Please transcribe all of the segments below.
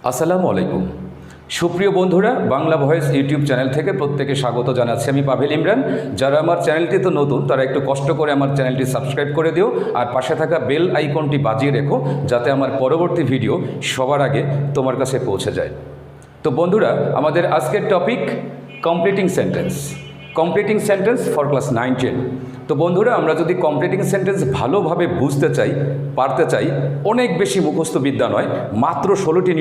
আসসালামু আলাইকুম। সুপ্রিয় বন্ধুরা, বাংলা ভয়েস ইউটিউব চ্যানেল থেকে প্রত্যেকে স্বাগত জানাচ্ছি। আমি পাভেল ইমরান। যারা আমার চ্যানেলটি তো নতুন, তারা একটু কষ্ট করে আমার চ্যানেলটি সাবস্ক্রাইব করে দিও আর পাশে থাকা বেল আইকনটি বাজিয়ে রেখো, যাতে আমার পরবর্তী ভিডিও সবার আগে তোমার কাছে পৌঁছে যায়। তো বন্ধুরা, আমাদের আজকের topic completing sentence for class 9-10। তো বন্ধুরা, আমরা যদি কমপ্লিটিং সেন্টেন্স ভালোভাবে বুঝতে চাই, পারতে চাই, অনেক বেশি মুখস্থ বিদ্যা নয়, মাত্র 16টি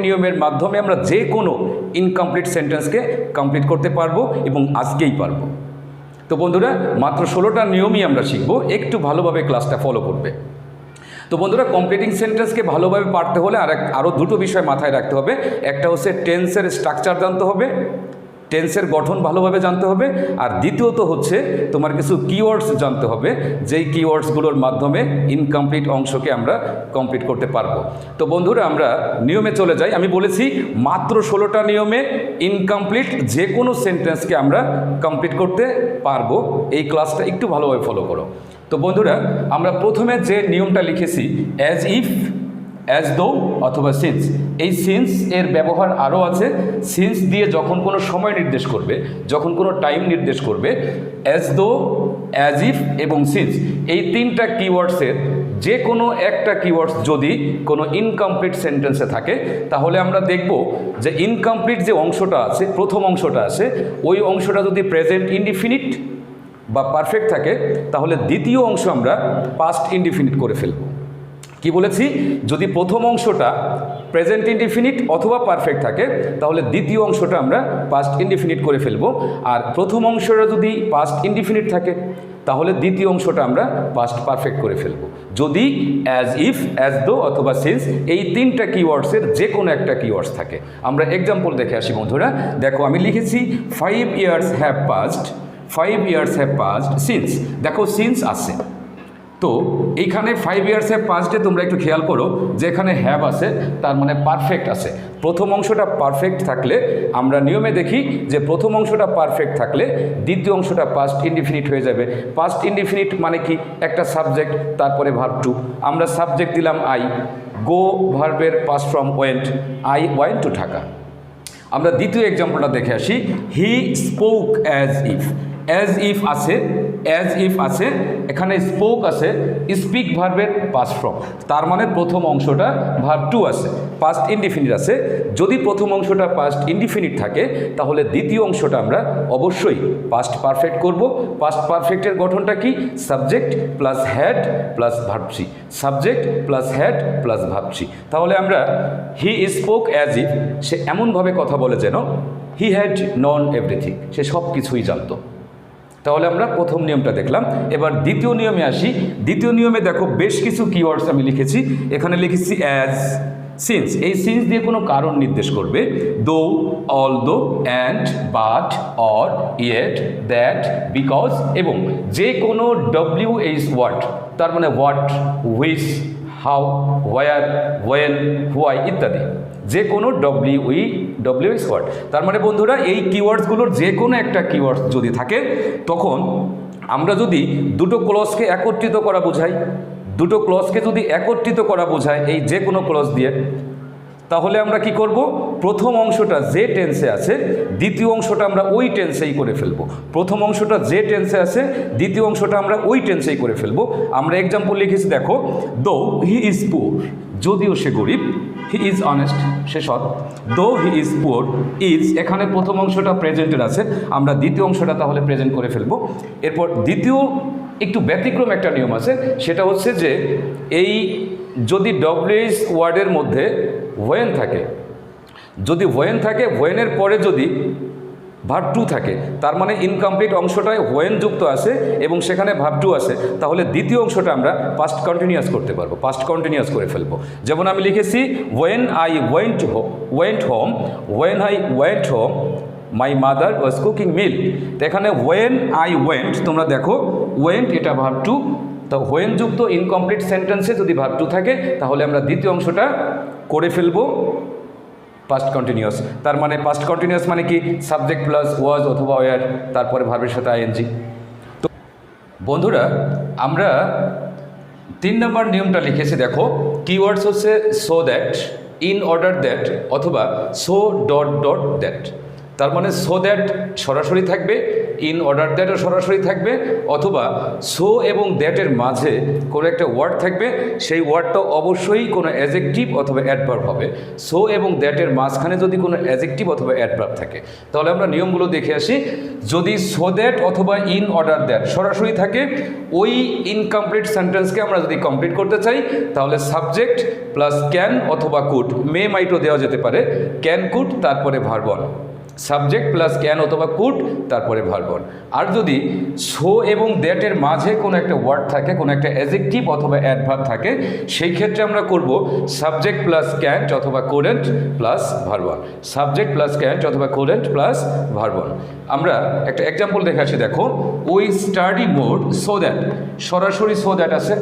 নিয়মের মাধ্যমে আমরা যে কোনো ইনকমপ্লিট সেন্টেন্সকে কমপ্লিট করতে পারবো এবং আজকেই পারবো। তো বন্ধুরা, মাত্র 16টা নিয়মই আমরা শিখবো, একটু ভালোভাবে ক্লাসটা ফলো করবে। তো বন্ধুরা, কমপ্লিটিং সেন্টেন্সকে ভালোভাবে পারতে হলে আরও দুটো বিষয় মাথায় রাখতে হবে। একটা হচ্ছে টেন্সের স্ট্রাকচার জানতে হবে, টেন্সের গঠন ভালোভাবে জানতে হবে, আর দ্বিতীয়ত হচ্ছে তোমার কিছু কিওয়ার্ডস জানতে হবে, যেই কিওয়ার্ডসগুলোর মাধ্যমে ইনকমপ্লিট অংশকে আমরা কমপ্লিট করতে পারবো। তো বন্ধুরা, আমরা নিয়মে চলে যাই। আমি বলেছি মাত্র 16টা নিয়মে ইনকমপ্লিট যে কোনো সেন্টেন্সকে আমরা কমপ্লিট করতে পারবো। এই ক্লাসটা একটু ভালোভাবে ফলো করো। তো বন্ধুরা, আমরা প্রথমে যে নিয়মটা লিখেছি অ্যাজ ইফ, অ্যাজ দো অথবা সিন্স। এই সিন্স এর ব্যবহার আরও আছে। সিন্স দিয়ে যখন কোনো সময় নির্দেশ করবে, যখন কোনো টাইম নির্দেশ করবে, অ্যাজ দো, অ্যাজ ইফ এবং সিন্স, এই তিনটা কিওয়ার্ডসের যে কোনো একটা কিওয়ার্ডস যদি কোনো ইনকমপ্লিট সেন্টেন্সে থাকে, তাহলে আমরা দেখব যে ইনকমপ্লিট যে অংশটা আছে, প্রথম অংশটা আছে, ওই অংশটা যদি প্রেজেন্ট ইনডিফিনিট বা পারফেক্ট থাকে, তাহলে দ্বিতীয় অংশ আমরা পাস্ট ইনডিফিনিট করে ফেলব। কি বলেছি? যদি প্রথম অংশটা প্রেজেন্ট ইনডিফিনিট অথবা পারফেক্ট থাকে, তাহলে দ্বিতীয় অংশটা আমরা পাস্ট ইনডিফিনিট করে ফেলব। আর প্রথম অংশটা যদি পাস্ট ইনডিফিনিট থাকে, তাহলে দ্বিতীয় অংশটা আমরা পাস্ট পারফেক্ট করে ফেলব। যদি অ্যাজ ইফ, অ্যাজ দো অথবা সিন্স এই তিনটা কিওয়ার্ডসের যে কোনো একটা কিওয়ার্ডস থাকে। আমরা এক্সাম্পল দেখে আসি বন্ধুরা। দেখো, আমি লিখেছি 5 years have passed since। দেখো, সিন্স আছে, তো এইখানে 5 years have passed তোমরা একটু খেয়াল করো যে এখানে হ্যাভ আছে, তার মানে পারফেক্ট আছে। প্রথম অংশটা পারফেক্ট থাকলে আমরা নিয়মে দেখি যে প্রথম অংশটা পারফেক্ট থাকলে দ্বিতীয় অংশটা পাস্ট ইনডিফিনিট হয়ে যাবে। পাস্ট ইনডিফিনিট মানে কি? একটা সাবজেক্ট, তারপরে ভার্ব টু। আমরা সাবজেক্ট দিলাম আই, গো ভার্বের past form went, I went to Dhaka. আমরা দ্বিতীয় এক্সাম্পলটা দেখে আসি। He spoke as if. As if আছে, এখানে স্পোক আছে, স্পিক ভার্বের পাস্ট ফর্ম, তার মানে প্রথম অংশটা ভার্ব টু আছে, পাস্ট ইনডিফিনিট আছে। যদি প্রথম অংশটা পাস্ট ইনডিফিনিট থাকে, তাহলে দ্বিতীয় অংশটা আমরা অবশ্যই পাস্ট পারফেক্ট করব। পাস্ট পারফেক্টের গঠনটা কি? Subject plus had plus verb three, subject plus had plus verb three. তাহলে আমরা হি স্পোক অ্যাজ ইফ, সে এমনভাবে কথা বলে যেন হি হ্যাড নন এভরিথিং, সে সব কিছুই জানতো। তাহলে আমরা প্রথম নিয়মটা দেখলাম। এবার দ্বিতীয় নিয়মে আসি। দ্বিতীয় নিয়মে দেখো, বেশ কিছু কিওয়ার্ডস আমি লিখেছি। এখানে লিখেছি অ্যাজ, সিন্স। এই সিন্স দিয়ে কোনো কারণ নির্দেশ করবে। Though, although, and, but, or, yet, that, because এবং যে কোনো WH ওয়ার্ড, তার মানে what, which, how, where, when, why ইত্যাদি, যে কোনো WH ওয়ার্ড। তার মানে বন্ধুরা, এই কিওয়ার্ডসগুলোর যে কোনো একটা কিওয়ার্ডস যদি থাকে, তখন আমরা যদি দুটো ক্লজকে একত্রিত করা বোঝায়, এই যে কোনো ক্লজ দিয়ে, তাহলে আমরা কি করব? প্রথম অংশটা যে টেন্সে আছে, দ্বিতীয় অংশটা আমরা ওই টেন্সেই করে ফেলবো। প্রথম অংশটা যে টেন্সে আছে, দ্বিতীয় অংশটা আমরা ওই টেন্সেই করে ফেলবো। আমরা এক্সাম্পল লিখেছি, দেখো, দো হি ইজ পুয়ার, যদিও সে গরিব, হি ইজ অনেস্ট, সে সৎ। দো হি ইজ পুয়ার, ইজ, এখানে প্রথম অংশটা প্রেজেন্টের আছে, আমরা দ্বিতীয় অংশটা তাহলে প্রেজেন্ট করে ফেলবো। এরপর দ্বিতীয় একটু ব্যতিক্রম একটা নিয়ম আছে, সেটা হচ্ছে যে এই যদি WH ওয়ার্ডের মধ্যে ওয়েন থাকে, ওয়েনের পরে যদি ভার্ব টু থাকে, তার মানে ইনকমপ্লিট অংশটায় ওয়েন যুক্ত আছে এবং সেখানে ভার্ব টু আছে, তাহলে দ্বিতীয় অংশটা আমরা পাস্ট কন্টিনিউয়াস করতে পারবো, পাস্ট কন্টিনিউয়াস করে ফেলবো। যেমন আমি লিখেছি, when I went home my mother was cooking meal. তো এখানে ওয়েন আই ওয়েন্ট, তোমরা দেখো ওয়েন্ট এটা ভার্ব টু, তো ওয়েন যুক্ত ইনকমপ্লিট সেন্টেন্সে যদি ভার্ব টু থাকে, তাহলে আমরা দ্বিতীয় অংশটা করে ফেলবো পাস্ট কন্টিনিউয়াস। তার মানে পাস্ট কন্টিনিউয়াস মানে কি? সাবজেক্ট প্লাস ওয়াজ অথবা ওয়ার, তারপরে ভার্বের সাথে আইএনজি। তো বন্ধুরা, আমরা 3 নম্বর নিয়মটা লিখেছি। দেখো, কিওয়ার্ডস হচ্ছে so that, in order that অথবা সো ডট ডট দ্যাট। তার মানে সো দ্যাট সরাসরি থাকবে, ইন অর্ডার দ্যাটও সরাসরি থাকবে, অথবা সো এবং দ্যাটের মাঝে কোনো একটা ওয়ার্ড থাকবে, সেই ওয়ার্ডটা অবশ্যই কোনো অ্যাজেক্টিভ অথবা অ্যাডভার্ব হবে। সো এবং দ্যাটের মাঝখানে যদি কোনো অ্যাজেক্টিভ অথবা অ্যাডভার্ব থাকে, তাহলে আমরা নিয়মগুলো দেখে আসি। যদি সো দ্যাট অথবা ইন অর্ডার দ্যাট সরাসরি থাকে, ওই ইনকমপ্লিট সেন্টেন্সকে আমরা যদি কমপ্লিট করতে চাই, তাহলে সাবজেক্ট প্লাস ক্যান অথবা কুড, মে মাইটও দেওয়া যেতে পারে, ক্যান কুড তারপরে verb one, subject plus can অথবা কুড তারপরে ভার্ব অন। আর যদি সো এবং দ্যাটের মাঝে কোনো একটা ওয়ার্ড থাকে, কোনো একটা অ্যাডজেক্টিভ অথবা অ্যাডভার্ব থাকে, সেই ক্ষেত্রে আমরা করব সাবজেক্ট প্লাস ক্যান্ট অথবা couldn't plus verb one, subject plus can't অথবা কোডেন্ট প্লাস ভার্ব অন। আমরা একটা এক্সাম্পল দেখে আসি। দেখো, we study more so that, সরাসরি সো দ্যাট আছে,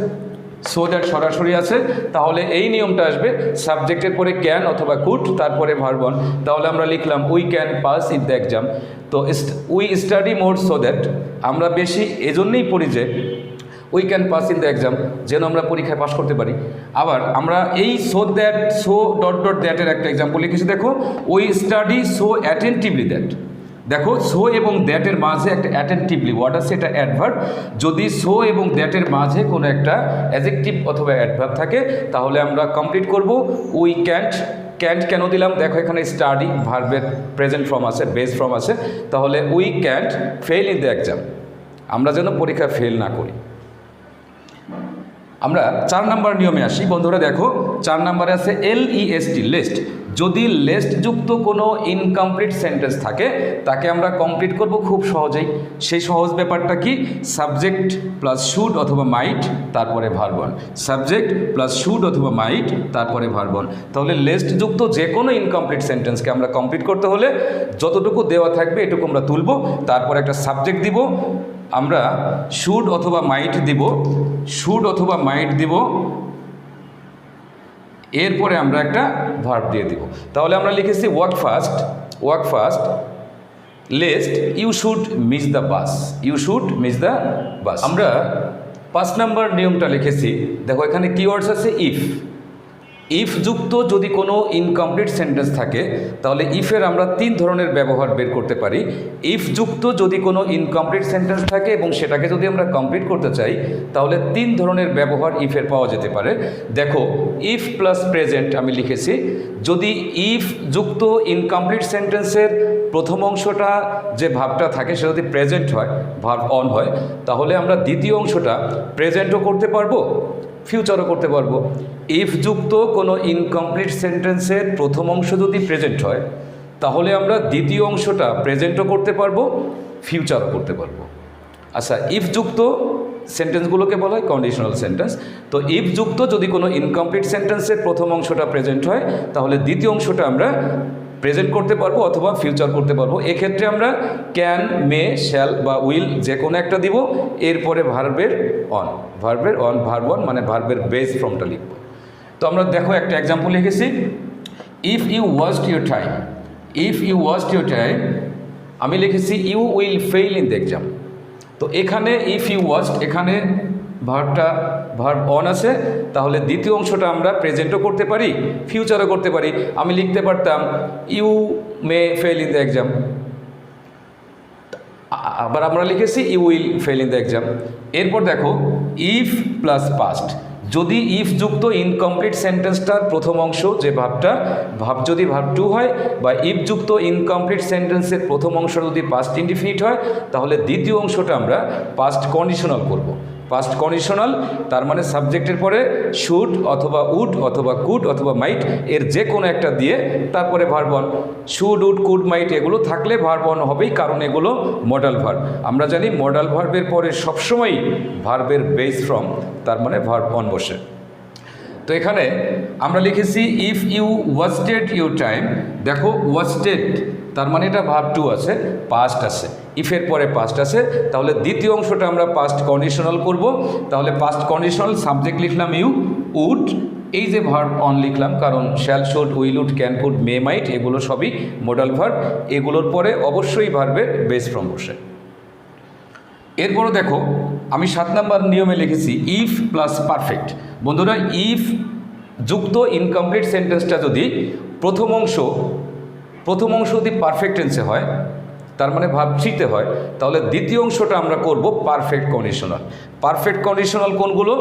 সো দ্যাট সরাসরি আছে, তাহলে এই নিয়মটা আসবে সাবজেক্টের পরে ক্যান অথবা কুড তারপরে ভার্ব অন। তাহলে আমরা লিখলাম we can pass in the exam. তো we study more so that আমরা বেশি এজন্যই পড়ি যে we can pass in the exam, যেন আমরা পরীক্ষায় পাস করতে পারি। আবার আমরা এই so that, so dot dot দ্যাটের একটা এক্সাম্পল লিখেছি। দেখো, we study so attentively that. দেখো, সো এবং দ্যাটের মাঝে একটা অ্যাটেন্টিভলি ওয়ার্ড আছে, এটা অ্যাডভার্ব। যদি সো এবং দ্যাটের মাঝে কোনো একটা অ্যাডজেক্টিভ অথবা অ্যাডভার্ব থাকে, তাহলে আমরা কমপ্লিট করব উই ক্যান্ট। ক্যান্ট কেন দিলাম? দেখো, এখানে স্টাডি ভার্বের প্রেজেন্ট ফর্ম আছে, বেস ফর্ম আছে, তাহলে we can't fail in the exam, আমরা যেন পরীক্ষা ফেল না করি। আমরা 4 নম্বর নিয়মে আসি। বন্ধুরা দেখো, 4 নম্বরে আছে LEST, লিস্ট। যদি লিস্ট যুক্ত কোনো ইনকমপ্লিট সেন্টেন্স থাকে, তাকে আমরা কমপ্লিট করব খুব সহজেই। সেই সহজ ব্যাপারটা কি? সাবজেক্ট প্লাস শুড অথবা মাইট তারপরে verb one, subject plus should অথবা মাইট তারপরে ভার্ব অন। তাহলে লিস্ট যুক্ত যে কোনো ইনকমপ্লিট সেন্টেন্সকে আমরা কমপ্লিট করতে হলে যতটুকু দেওয়া থাকবে এটুকু আমরা তুলব, তারপর একটা সাবজেক্ট দিব, আমরা শুড অথবা মাইট দিব, শুড অথবা মাইট দিব, এরপরে আমরা একটা ভার্ব দিয়ে দিব। তাহলে আমরা লিখেছি work fast lest, you should miss the bus, you should miss the bus. আমরা 5 নম্বর নিয়মটা লিখেছি। দেখো, এখানে কিওয়ার্ডস আছে ইফ। ইফ যুক্ত যদি কোনো ইনকমপ্লিট সেন্টেন্স থাকে, তাহলে ইফের আমরা 3 ধরনের ব্যবহার বের করতে পারি। ইফ যুক্ত যদি কোনো ইনকমপ্লিট সেন্টেন্স থাকে এবং সেটাকে যদি আমরা কমপ্লিট করতে চাই, তাহলে 3 ধরনের ব্যবহার ইফের পাওয়া যেতে পারে। দেখো, ইফ প্লাস প্রেজেন্ট আমি লিখেছি। যদি ইফ যুক্ত ইনকমপ্লিট সেন্টেন্সের প্রথম অংশটা যে ভার্বটা থাকে সেটা যদি প্রেজেন্ট হয়, ভার্ব অন হয়, তাহলে আমরা দ্বিতীয় অংশটা প্রেজেন্টও করতে পারবো, ফিউচারও করতে পারবো। ইফ যুক্ত কোনো ইনকমপ্লিট সেন্টেন্সের প্রথম অংশ যদি প্রেজেন্ট হয়, তাহলে আমরা দ্বিতীয় অংশটা প্রেজেন্টও করতে পারবো, ফিউচারও করতে পারবো। আচ্ছা, ইফ যুক্ত সেন্টেন্সগুলোকে বলা হয় কন্ডিশনাল সেন্টেন্স। তো ইফ যুক্ত যদি কোনো ইনকমপ্লিট সেন্টেন্সের প্রথম অংশটা প্রেজেন্ট হয়, তাহলে দ্বিতীয় অংশটা আমরা প্রেজেন্ট করতে পারবো অথবা ফিউচার করতে পারবো। এক্ষেত্রে আমরা ক্যান, মে, শ্যাল বা উইল যে কোনো একটা দিব, এরপরে ভার্বের অন, ভার্ব অন মানে ভার্বের বেস ফর্মটা লিখব। তো আমরা দেখো একটা এক্সাম্পল লিখেছি, if you waste your time, if you waste your time আমি লিখেছি you will fail in the exam. তো এখানে ইফ ইউ ওয়াস্ট, এখানে ভার্ব অন আছে, তাহলে দ্বিতীয় অংশটা আমরা প্রেজেন্টও করতে পারি, ফিউচারও করতে পারি। আমি লিখতে পারতাম you may fail in the exam, আবার আমরা লিখেছি you will fail in the exam. এরপর দেখো, ইফ প্লাস পাস্ট। যদি ইফ যুক্ত ইনকমপ্লিট সেন্টেন্সটার প্রথম অংশ যে ভার্ব যদি ভার্ব টু হয়, বা ইফ যুক্ত ইনকমপ্লিট সেন্টেন্সের প্রথম অংশ যদি পাস্ট ইনডিফিনিট হয়, তাহলে দ্বিতীয় অংশটা আমরা পাস্ট কন্ডিশনাল করব। পাস্ট কন্ডিশনাল তার মানে সাবজেক্টের পরে শুড অথবা উড অথবা কুড অথবা মাইট এর যে কোনো একটা দিয়ে তারপরে verb one. Should, would, could, might এগুলো থাকলে ভার্ব অন হবেই, কারণ এগুলো মডাল ভার্ব। আমরা জানি মডাল ভার্বের পরে সবসময়ই ভার্বের বেস ফর্ম, তার মানে ভার্ব অন বসে। তো এখানে আমরা লিখেছি if you wasted your time. দেখো, ওয়াস্টেড তার মানে এটা ভার্ব টু আছে, পাস্ট আছে, ইফের পরে পাস্ট আছে, তাহলে দ্বিতীয় অংশটা আমরা পাস্ট কন্ডিশনাল করব। তাহলে পাস্ট কন্ডিশনাল সাবজেক্ট লিখলাম ইউ, উড, এই যে ভার্ব অন লিখলাম, কারণ shall, should, will, would, can, could, may, might এগুলো সবই মডাল ভার্ব, এগুলোর পরে অবশ্যই ভার্বের বেস ফর্ম বসে। এরপরও দেখো, আমি 7 নম্বর নিয়মে লিখেছি ইফ প্লাস পারফেক্ট। বন্ধুরা, ইফ যুক্ত ইনকমপ্লিট সেন্টেন্সটা যদি প্রথম অংশ যদি পারফেক্ট টেন্সে হয়, তার মানে ভার্ব থ্রিতে হয়, তাহলে দ্বিতীয় অংশটা আমরা করব পারফেক্ট কন্ডিশনাল। পারফেক্ট কন্ডিশনাল কোনগুলো?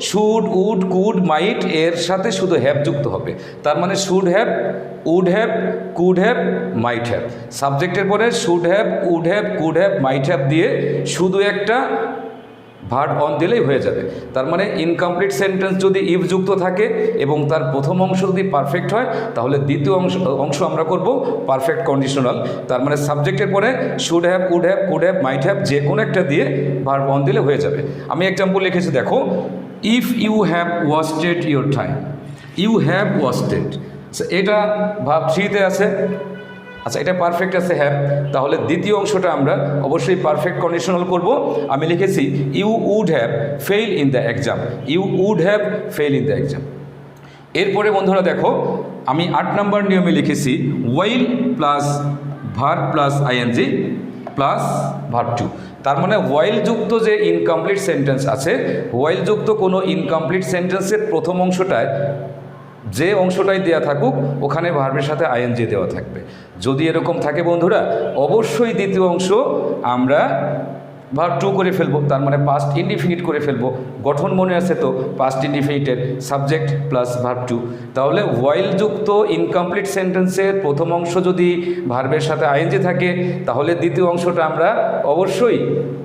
শুড, উড, কুড, মাইট এর সাথে শুধু হ্যাভ যুক্ত হবে। তার মানে should have, would have, could have, might have. সাবজেক্টের পরে should have, would have, could have, might have দিয়ে শুধু একটা ভার্ব অন দিলেই হয়ে যাবে। তার মানে ইনকমপ্লিট সেন্টেন্স যদি ইফ যুক্ত থাকে এবং তার প্রথম অংশ যদি পারফেক্ট হয়, তাহলে দ্বিতীয় অংশ আমরা করব পারফেক্ট কন্ডিশনাল। তার মানে সাবজেক্টের পরে should have, would have, could have, might have যে কোনো একটা দিয়ে ভার্ব অন দিলে হয়ে যাবে। আমি এক্সাম্পল লিখেছি, দেখো, if you have wasted your time, you have wasted, এটা ভার্ব থ্রিতে আছে। আচ্ছা, এটা পারফেক্ট আছে হ্যাভ, তাহলে দ্বিতীয় অংশটা আমরা অবশ্যই পারফেক্ট কন্ডিশনাল করব। আমি লিখেছি you would have fail in the exam, you would have fail in the exam. এরপরে বন্ধুরা দেখো, আমি 8 নম্বর নিয়মে লিখেছি while plus verb plus ING plus verb two. তার মানে ওয়াইল যুক্ত যে ইনকমপ্লিট সেন্টেন্স আছে, ওয়াইল যুক্ত কোনো ইনকমপ্লিট সেন্টেন্সের প্রথম অংশটায় যে অংশটাই দেওয়া থাকুক ওখানে ভার্বের সাথে আইএনজি দেওয়া থাকবে। যদি এরকম থাকে বন্ধুরা, অবশ্যই দ্বিতীয় অংশ আমরা ভার্ব টু করে ফেলবো, তার মানে পাস্ট ইনডিফিনিট করে ফেলবো। গঠন মনে আছে তো, পাস্ট ইনডিফিনিটের সাবজেক্ট প্লাস ভার্ব টু। তাহলে ওয়াইল যুক্ত ইনকমপ্লিট সেন্টেন্সের প্রথম অংশ যদি ভার্বের সাথে আইএনজি থাকে, তাহলে দ্বিতীয় অংশটা আমরা অবশ্যই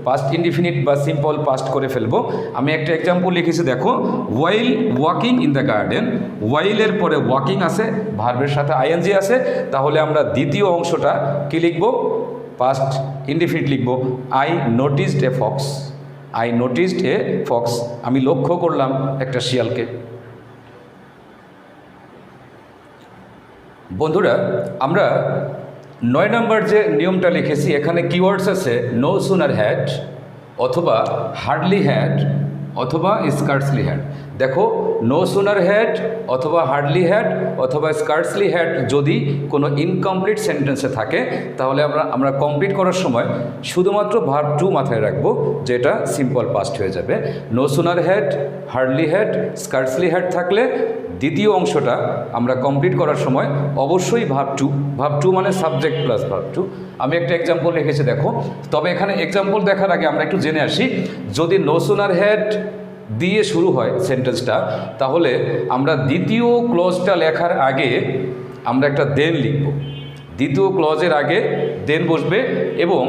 পাস্ট ইনডিফিনিট বা সিম্পল পাস্ট করে ফেলবো। আমি একটা এক্সাম্পল লিখেছি, দেখো, while walking in the garden, ওয়াইলের পরে ওয়াকিং আছে, ভার্বের সাথে আইএনজি আছে, তাহলে আমরা দ্বিতীয় অংশটা কি লিখব? পাস্ট ইনডিফিনিট লিখব। I noticed a fox, I noticed a fox, আমি লক্ষ্য করলাম একটা শিয়ালকে। বন্ধুরা, আমরা 9 নম্বর যে নিয়মটা লিখেছি, এখানে কিওয়ার্ডস আছে নো সুনার হ্যাড অথবা হার্ডলি হ্যাড অথবা স্কার্টসলি হ্যাড। দেখো, নো সুনার হ্যাড অথবা হার্ডলি হ্যাড অথবা স্কার্টসলি হ্যাড যদি কোনো ইনকমপ্লিট সেন্টেন্সে থাকে, তাহলে আমরা কমপ্লিট করার সময় শুধুমাত্র ভার্ব টু মাথায় রাখবো, যেটা সিম্পল পাস্ট হয়ে যাবে। No sooner had, hardly had, scarcely had থাকলে দ্বিতীয় অংশটা আমরা কমপ্লিট করার সময় অবশ্যই ভার্ব টু মানে সাবজেক্ট প্লাস ভার্ব টু। আমি একটা এক্সাম্পল রেখেছি, দেখো। তবে এখানে এক্সাম্পল দেখার আগে আমরা একটু জেনে আসি, যদি নো সুনার হ্যাড দিয়ে শুরু হয় সেন্টেন্সটা, তাহলে আমরা দ্বিতীয় ক্লজটা লেখার আগে আমরা একটা দেন লিখব। দ্বিতীয় ক্লজের আগে দেন বসবে, এবং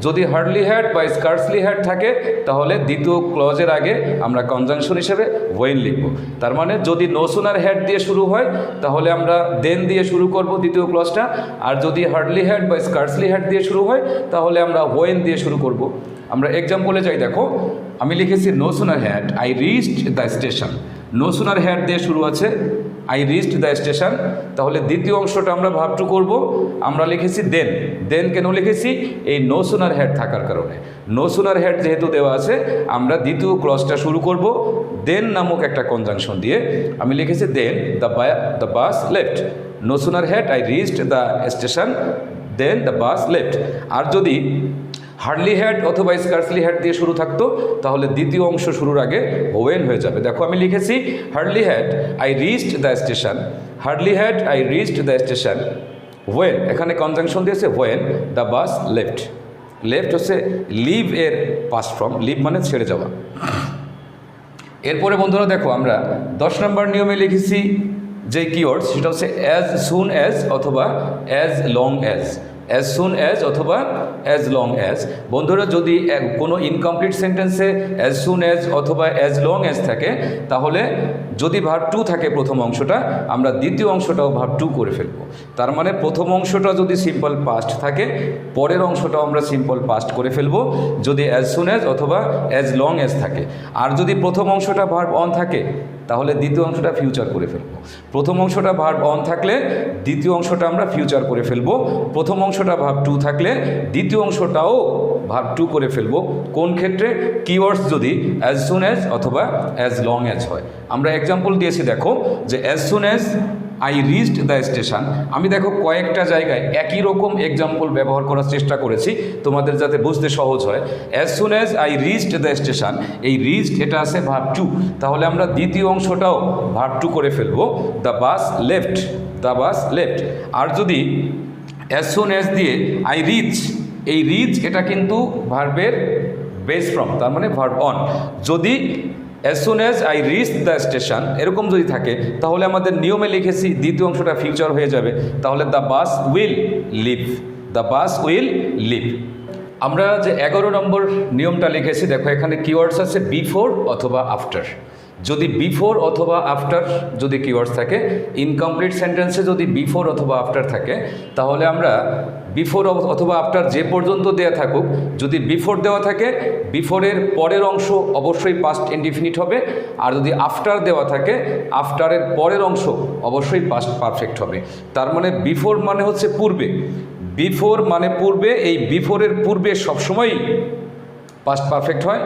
যদি হার্ডলি হ্যাড বা স্কার্টসলি হ্যাড থাকে, তাহলে দ্বিতীয় ক্লজের আগে আমরা কনজাংশন হিসেবে ওয়েন লিখব। তার মানে যদি নো সুনার হ্যাড দিয়ে শুরু হয়, তাহলে আমরা দেন দিয়ে শুরু করব দ্বিতীয় ক্লজটা, আর যদি হার্ডলি হ্যাড বা স্কার্টসলি হ্যাড দিয়ে শুরু হয়, তাহলে আমরা ওয়েন দিয়ে শুরু করব। আমরা এক্সাম্পলে যাই, দেখো, আমি লিখেছি no sooner had I reached the station, no sooner had দিয়ে শুরু আছে, আই রিচড দ্য স্টেশন, তাহলে দ্বিতীয় অংশটা আমরা ভার্ব টু করব। আমরা লিখেছি দেন, দেন কেন লিখেছি? এই নো সুনার হ্যাড থাকার কারণে। নো সুনার হ্যাড যেহেতু দেওয়া আছে, আমরা দ্বিতীয় ক্লজটা শুরু করব দেন নামক একটা কনজাংশন দিয়ে। আমি লিখেছি then the bus left, no sooner had I reached the station, then the bus left. আর যদি হার্ডলি হ্যাড অথবা স্কার্টসলি হ্যাড দিয়ে শুরু থাকতো, তাহলে দ্বিতীয় অংশ শুরুর আগে ওয়েন হয়ে যাবে। দেখো, আমি লিখেছি hardly had I reached the station, hardly had I reached the station, when, এখানে কনজাংশন দিয়েছে when the bus left. Left হচ্ছে লিভ এর পাস্ট ফর্ম, লিভ মানে ছেড়ে যাওয়া। এরপরে বন্ধুরা দেখো, আমরা 10 নম্বর নিয়মে লিখেছি যে কিওয়ার্ড, সেটা হচ্ছে অ্যাজ সুন অ্যাজ অথবা as long as, as soon as অথবা অ্যাজ লং অ্যাজ। বন্ধুরা, যদি কোনো ইনকমপ্লিট সেন্টেন্সে অ্যাজ সুন অ্যাজ অথবা অ্যাজ লং অ্যাজ থাকে, তাহলে যদি ভার্ব টু থাকে প্রথম অংশটা, আমরা দ্বিতীয় অংশটাও ভার্ব টু করে ফেলবো। তার মানে প্রথম অংশটা যদি সিম্পল পাস্ট থাকে, পরের অংশটাও আমরা সিম্পল পাস্ট করে ফেলবো যদি অ্যাজ সুন অ্যাজ অথবা অ্যাজ লং অ্যাজ থাকে। আর যদি প্রথম অংশটা ভার্ব অন থাকে, তাহলে দ্বিতীয় অংশটা ফিউচার করে ফেলবো। প্রথম অংশটা ভার্ব অন থাকলে দ্বিতীয় অংশটা আমরা ফিউচার করে ফেলবো। প্রথম অংশটা ভার্ব টু থাকলে দ্বিতীয় অংশটাও ভার্ব টু করে ফেলবো। কোন ক্ষেত্রে? কিওয়ার্ডস যদি অ্যাজ সুন অ্যাজ অথবা অ্যাজ লং অ্যাজ হয়। আমরা এক্সাম্পল দিয়েছি, দেখো, যে as soon as I reached the station, আমি দেখো কয়েকটা জায়গায় একই রকম এক্সাম্পল ব্যবহার করার চেষ্টা করেছি তোমাদের যাতে বুঝতে সহজ হয়। As soon as I reached the station, এই রিচড এটা আছে ভার্ব টু, তাহলে আমরা দ্বিতীয় অংশটাও ভার্ব টু করে ফেলবো, the bus left, the bus left. আর যদি অ্যাজ সুন অ্যাজ দিয়ে আই রিচ, এই রিচ এটা কিন্তু ভার্বের বেস ফ্রম, তার মানে ভার্ব অন। যদি as soon as I reach the station এরকম যদি থাকে তাহলে আমাদের নিয়মে লিখেছি দ্বিতীয় অংশটা ফিউচার হয়ে যাবে, তাহলে the bus will leave, the bus will leave. আমরা যে 11 নম্বর নিয়মটা লিখেছি দেখো এখানে কিওয়ার্ডস আছে বিফোর অথবা আফটার। যদি বিফোর অথবা আফটার যদি কিওয়ার্ডস থাকে, ইনকমপ্লিট সেন্টেন্সে যদি বিফোর অথবা আফটার থাকে তাহলে আমরা বিফোর অথবা আফটার যে পর্যন্ত দেওয়া থাকুক, যদি বিফোর দেওয়া থাকে বিফোরের পরের অংশ অবশ্যই পাস্ট ইনডিফিনিট হবে, আর যদি আফটার দেওয়া থাকে আফটারের পরের অংশ অবশ্যই পাস্ট পারফেক্ট হবে। তার মানে বিফোর মানে হচ্ছে পূর্বে, বিফোর মানে পূর্বে, এই বিফোরের পূর্বে সবসময় পাস্ট পারফেক্ট হয়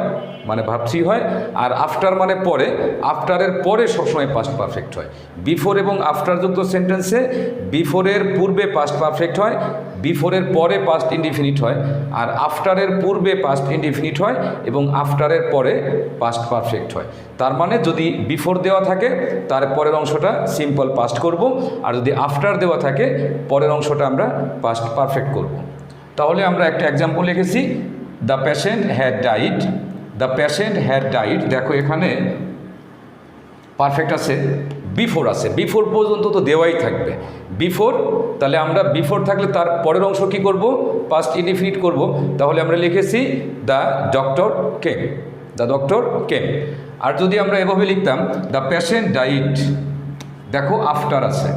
মানে ভার্ব থ্রি হয়, আর আফটার মানে পরে, আফটারের পরে সবসময় পাস্ট পারফেক্ট হয়। বিফোর এবং আফটার যুক্ত সেন্টেন্সে বিফোরের পূর্বে পাস্ট পারফেক্ট হয়, বিফোরের পরে পাস্ট ইনডিফিনিট হয়, আর আফটারের পূর্বে পাস্ট ইনডিফিনিট হয় এবং আফটারের পরে পাস্ট পারফেক্ট হয়। তার মানে যদি বিফোর দেওয়া থাকে তার পরের অংশটা সিম্পল পাস্ট করব, আর যদি আফটার দেওয়া থাকে পরের অংশটা আমরা পাস্ট পারফেক্ট করব। তাহলে আমরা একটা এক্সাম্পল লিখেছি, the patient had died, the patient had died, দেখো এখানে পারফেক্ট আছে, বিফোর আছে, বিফোর পর্যন্ত তো দেওয়াই থাকবে বিফোর, তাহলে আমরা বিফোর থাকলে তার পরের অংশ কী করব, পাস্ট ইনডিফিনিট করব। তাহলে আমরা লিখেছি the doctor came, the doctor came. আর যদি আমরা এভাবে লিখতাম দ্য পেশেন্ট ডাইড, দেখো আফটার আছে,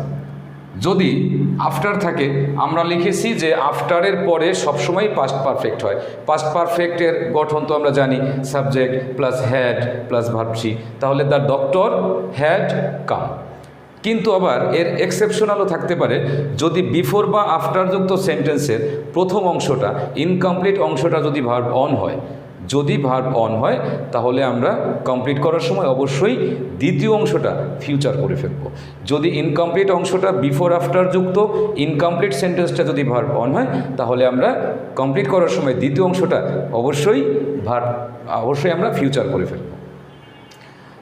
যদি আফটার থাকে আমরা লিখেছি যে আফটারের পরে সবসময় পাস্ট পারফেক্ট হয়। পাস্ট পারফেক্টের গঠন তো আমরা জানি, subject plus had plus verb three, তাহলে দ্য ডক্টর হ্যাড কাম। কিন্তু আবার এর এক্সেপশনালও থাকতে পারে, যদি বিফোর বা আফটার যুক্ত সেন্টেন্সের প্রথম অংশটা ইনকমপ্লিট অংশটা যদি ভার্ব অন হয়, যদি ভার্ব অন হয় তাহলে আমরা কমপ্লিট করার সময় অবশ্যই দ্বিতীয় অংশটা ফিউচার করে ফেলব। যদি ইনকমপ্লিট অংশটা বিফোর আফটার যুক্ত ইনকমপ্লিট সেন্টেন্সটা যদি ভার্ব অন হয় তাহলে আমরা কমপ্লিট করার সময় দ্বিতীয় অংশটা অবশ্যই আমরা ফিউচার করে ফেলব।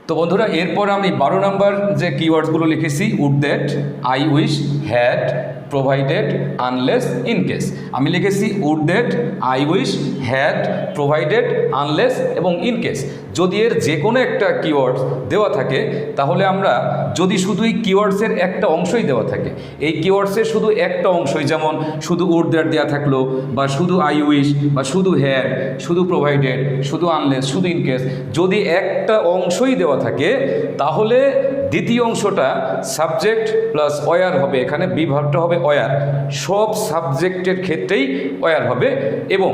তো বন্ধুরা এরপর আমি 12 নম্বর যে কিওয়ার্ডসগুলো লিখেছি, would that, I wish, had, provided, unless, in case. আমি লিখেছি would that, I wish, had, provided, unless এবং ইন কেস। যদি এর যে কোনো একটা কিওয়ার্ডস দেওয়া থাকে তাহলে আমরা, যদি শুধু এই কিওয়ার্ডসের একটা অংশই দেওয়া থাকে, এই কিওয়ার্ডসের শুধু একটা অংশই, যেমন শুধু উড দ্যাট দেওয়া থাকলো, বা শুধু আই উইশ, বা শুধু হ্যাড, শুধু প্রোভাইডেড, শুধু আনলেস, শুধু ইন কেস, যদি একটা অংশই দেওয়া থাকে তাহলে দ্বিতীয় অংশটা সাবজেক্ট প্লাস ওয়ার হবে, এখানে বি ভার্বটা হবে ওয়ার, সব সাবজেক্টের ক্ষেত্রেই ওয়ার হবে, এবং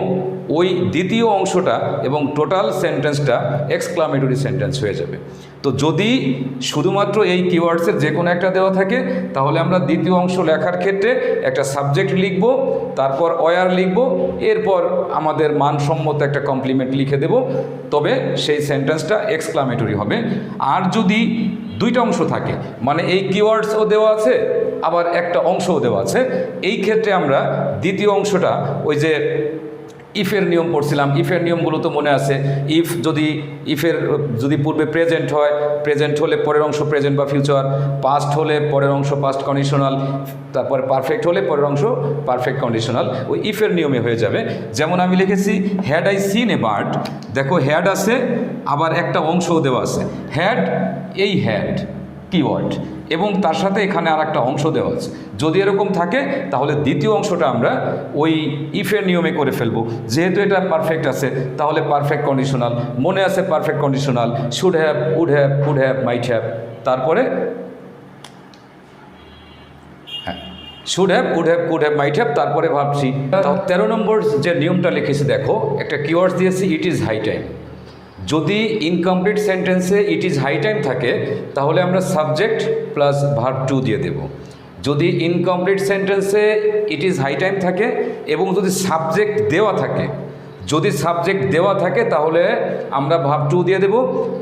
ওই দ্বিতীয় অংশটা এবং টোটাল সেন্টেন্সটা এক্সক্লামেটরি সেন্টেন্স হয়ে যাবে। তো যদি শুধুমাত্র এই কিওয়ার্ডসের যে কোনো একটা দেওয়া থাকে তাহলে আমরা দ্বিতীয় অংশ লেখার ক্ষেত্রে একটা সাবজেক্ট লিখব, তারপর ওয়ার লিখব, এরপর আমাদের মানসম্মত একটা কমপ্লিমেন্ট লিখে দেব, তবে সেই সেন্টেন্সটা এক্সক্লামেটরি হবে। আর যদি দুইটা অংশ থাকে, মানে এই কিওয়ার্ডসও দেওয়া আছে আবার একটা অংশও দেওয়া আছে, এই ক্ষেত্রে আমরা দ্বিতীয় অংশটা, ওই যে ইফের নিয়ম পড়ছিলাম, ইফের নিয়মগুলো তো মনে আছে, ইফের যদি পূর্বে প্রেজেন্ট হয়, প্রেজেন্ট হলে পরের অংশ প্রেজেন্ট বা ফিউচার, পাস্ট হলে পরের অংশ পাস্ট কন্ডিশনাল, তারপরে পারফেক্ট হলে পরের অংশ পারফেক্ট কন্ডিশনাল, ওই ইফের নিয়মে হয়ে যাবে। যেমন আমি লিখেছি had I seen a bird, দেখো হ্যাড আছে আবার একটা অংশও দেওয়া আছে, হ্যাড, এই হ্যাড কিওয়ার্ড এবং তার সাথে এখানে আর একটা অংশ দেওয়া আছে। যদি এরকম থাকে তাহলে দ্বিতীয় অংশটা আমরা ওই ইফের নিয়মে করে ফেলবো। যেহেতু এটা পারফেক্ট আছে তাহলে পারফেক্ট কন্ডিশনাল, মনে আছে perfect conditional, should have, would have, could have, might have, তারপরে should have, would have, could have, might have, তারপরে ভাবছি। 13 নম্বর যে নিয়মটা লিখেছি দেখো, একটা কিওয়ার্ডস দিয়েছি ইট ইজ হাই টাইম। যদি ইনকমপ্লিট সেন্টেন্সে ইট ইজ হাই টাইম থাকে তাহলে আমরা সাবজেক্ট প্লাস ভার্ব টু দিয়ে দেব। যদি ইনকমপ্লিট সেন্টেন্সে ইট ইজ হাই টাইম থাকে এবং যদি সাবজেক্ট দেওয়া থাকে, যদি সাবজেক্ট দেওয়া থাকে তাহলে আমরা ভার্ব টু দিয়ে দেব,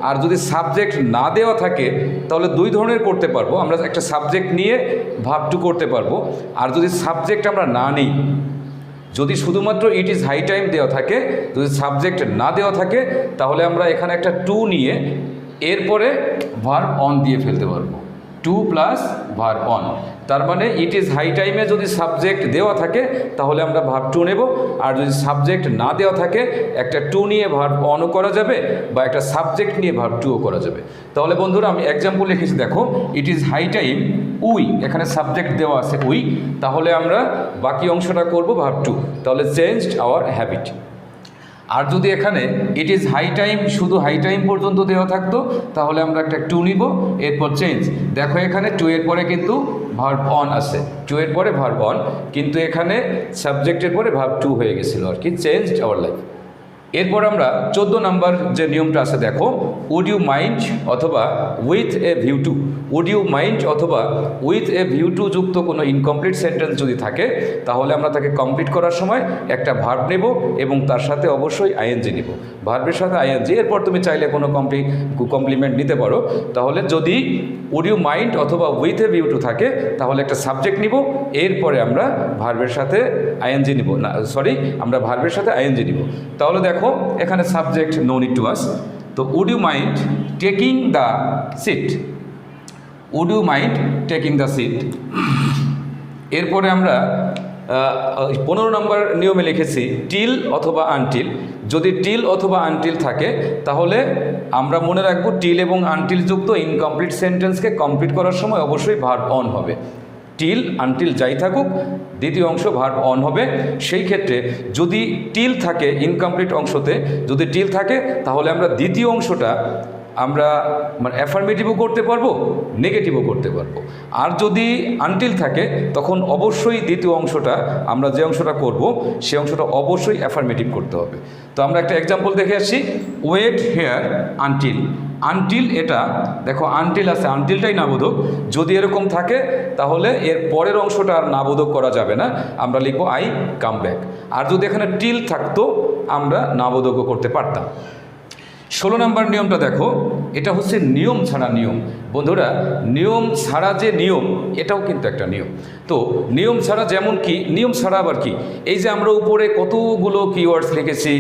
আর যদি সাবজেক্ট না দেওয়া থাকে তাহলে দুই ধরনের করতে পারবো। আমরা একটা সাবজেক্ট নিয়ে ভার্ব টু করতে পারবো, আর যদি সাবজেক্ট আমরা না নিই, যদি শুধুমাত্র ইট ইজ হাই টাইম দেওয়া থাকে, যদি সাবজেক্ট না দেওয়া থাকে তাহলে আমরা এখানে একটা টু নিয়ে এরপরে ভার্ব অন দিয়ে ফেলতে পারবো, টু প্লাস ভার্ব অন। তার মানে ইট ইজ হাই টাইমে যদি সাবজেক্ট দেওয়া থাকে তাহলে আমরা ভার্ব টু নেব, আর যদি সাবজেক্ট না দেওয়া থাকে একটা টু নিয়ে ভার্ব অনও করা যাবে বা একটা সাবজেক্ট নিয়ে ভার্ব টুও করা যাবে। তাহলে বন্ধুরা আমি এক্সাম্পল লিখেছি, দেখো it is high time we, এখানে সাবজেক্ট দেওয়া আছে উই, তাহলে আমরা বাকি অংশটা করব ভার্ব টু, তাহলে চেঞ্জড আওয়ার হ্যাবিট। আর যদি এখানে ইট ইজ হাই টাইম শুধু হাই টাইম পর্যন্ত দেওয়া থাকতো তাহলে আমরা একটা টু নিব, এরপর চেঞ্জ। দেখো এখানে টু এর পরে কিন্তু ভার্ব অন আছে, টু এর পরে ভার্ব অন, কিন্তু এখানে সাবজেক্টের পরে ভার্ব টু হয়ে গেছিলো আর কি, চেঞ্জড আওয়ার লাইফ। এরপর আমরা 14 নম্বর যে নিয়মটা আছে, দেখো উড ইউ মাইন্ড অথবা with a view to. Would you mind অথবা উইথ এ ভিউ টু যুক্ত কোনো ইনকমপ্লিট সেন্টেন্স যদি থাকে তাহলে আমরা তাকে কমপ্লিট করার সময় একটা ভার্ব নেব এবং তার সাথে অবশ্যই আইএনজি নেব, ভার্বের সাথে আইএনজি। এরপর তুমি চাইলে কোনো কমপ্লিমেন্ট নিতে পারো। তাহলে যদি উড ইউ মাইন্ড অথবা উইথ এ ভিউ টু থাকে তাহলে একটা সাবজেক্ট নিব, এরপরে আমরা ভার্বের সাথে আইএনজি নিব, না সরি আমরা ভার্বের সাথে আইএনজি নিব। তাহলে দেখো এখানে subject no need to use, তো would you mind taking the seat, would you mind taking the seat. এরপরে আমরা 15 নম্বর নিয়মে লিখেছি টিল অথবা আনটিল। যদি টিল অথবা আনটিল থাকে তাহলে আমরা মনে রাখবো টিল এবং আনটিল যুক্ত ইনকমপ্লিট সেন্টেন্সকে কমপ্লিট করার সময় অবশ্যই ভার্ব অন হবে। টিল আনটিল যাই থাকুক দ্বিতীয় অংশ ভার্ব অন হবে। সেই ক্ষেত্রে যদি টিল থাকে ইনকমপ্লিট অংশতে, যদি টিল থাকে তাহলে আমরা দ্বিতীয় অংশটা আমরা মানে অ্যাফার্মেটিভও করতে পারবো, নেগেটিভও করতে পারবো। আর যদি আনটিল থাকে তখন অবশ্যই দ্বিতীয় অংশটা আমরা যে অংশটা করব সে অংশটা অবশ্যই অ্যাফার্মেটিভ করতে হবে। তো আমরা একটা এক্সাম্পল দেখে আসছি, ওয়েট হেয়ার আনটিল। আনটিল এটা দেখো আনটিল আছে, আনটিলটাই নাবোধক। যদি এরকম থাকে তাহলে এর পরের অংশটা আর নাবোধক করা যাবে না, আমরা লিখবো আই কাম ব্যাক। আর যদি এখানে টিল থাকতো আমরা নাবোধকও করতে পারতাম। 16 নম্বর নিয়মটা দেখো, এটা হচ্ছে নিয়ম ছাড়া নিয়ম। বন্ধুরা নিয়ম ছাড়া যে নিয়ম এটাও কিন্তু একটা নিয়ম। তো নিয়ম ছাড়া যেমন কি, নিয়ম ছাড়া আবার কি, এই যে আমরা উপরে কতগুলো কিওয়ার্ডস লিখেছি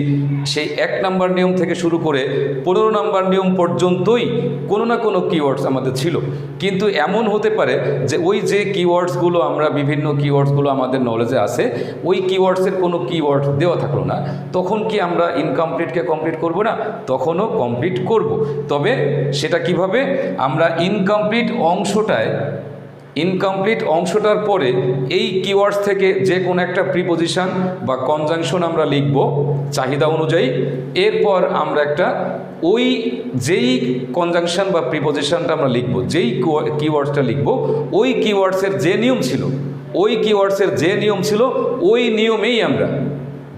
সেই 1 নম্বর নিয়ম থেকে শুরু করে 15 নম্বর নিয়ম পর্যন্তই কোনো না কোনো কিওয়ার্ডস আমাদের ছিল। কিন্তু এমন হতে পারে যে ওই যে কিওয়ার্ডসগুলো আমরা বিভিন্ন কিওয়ার্ডসগুলো আমাদের নলেজে আছে, ওই কিওয়ার্ডসের কোনো কিওয়ার্ড দেওয়া থাকলো না, তখন কি আমরা ইনকমপ্লিটকে কমপ্লিট করব না? তখনও কমপ্লিট করব। তবে সেটা কিভাবে, আমরা ইনকমপ্লিট অংশটার পরে এই কিওয়ার্ডস থেকে যে কোনো একটা প্রিপোজিশন বা কনজাংশন আমরা লিখব চাহিদা অনুযায়ী। এরপর আমরা একটা ওই যেই কনজাংশন বা প্রিপোজিশনটা আমরা লিখব, যেই কিওয়ার্ডসটা লিখব, ওই কিওয়ার্ডসের যে নিয়ম ছিল, ওই নিয়মেই আমরা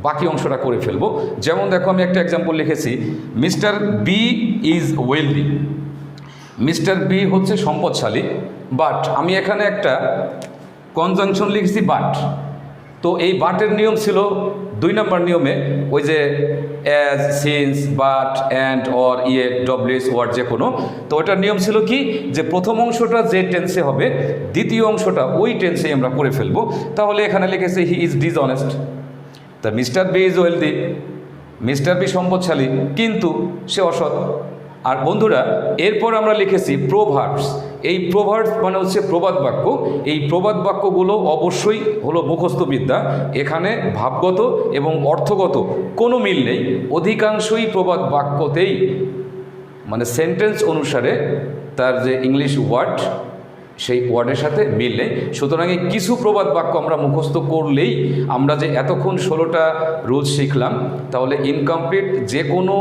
বাকি অংশটা করে ফেলবো। যেমন দেখো আমি একটা এক্সাম্পল লিখেছি, mister B is wealthy. Mister B হচ্ছে সম্পদশালী, বাট আমি এখানে একটা কনজাংশন লিখেছি বাট। তো এই বাটের নিয়ম ছিল 2 নম্বর নিয়মে ওই যে as, since, but, and, or, yet, W S word যে কোনো। তো ওটার নিয়ম ছিল কি, যে প্রথম অংশটা যে টেন্সে হবে দ্বিতীয় অংশটা ওই টেন্সেই আমরা করে ফেলবো। তাহলে এখানে লিখেছে হি ইজ ডিসঅনেস্ট। তা mister B is wealthy, mister B সম্পদশালী কিন্তু সে অসৎ। আর বন্ধুরা এরপর আমরা লিখেছি প্রোভার্বস। এই প্রোভার্বস মানে হচ্ছে প্রবাদ বাক্য। এই প্রবাদ বাক্যগুলো অবশ্যই হলো মুখস্থ বিদ্যা, এখানে ভাবগত এবং অর্থগত কোনো মিল নেই। অধিকাংশই প্রবাদ বাক্যতেই মানে সেন্টেন্স অনুসারে তার যে ইংলিশ ওয়ার্ড সেই ওয়ার্ডের সাথে মিল নেই। সুতরাং এই কিছু প্রবাদ বাক্য আমরা মুখস্থ করলেই আমরা যে এতক্ষণ 16টা রুলস শিখলাম, তাহলে ইনকমপ্লিট যে কোনো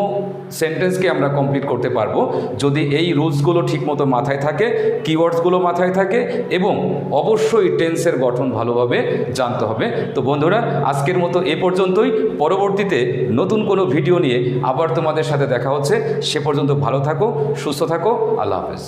সেন্টেন্সকে আমরা কমপ্লিট করতে পারবো যদি এই রুলসগুলো ঠিকমতো মাথায় থাকে, কিওয়ার্ডসগুলো মাথায় থাকে এবং অবশ্যই টেন্সের গঠন ভালোভাবে জানতে হবে। তো বন্ধুরা আজকের মতো এ পর্যন্তই। পরবর্তীতে নতুন কোনো ভিডিও নিয়ে আবার তোমাদের সাথে দেখা হচ্ছে। সে পর্যন্ত ভালো থাকো, সুস্থ থাকো, আল্লাহ হাফেজ।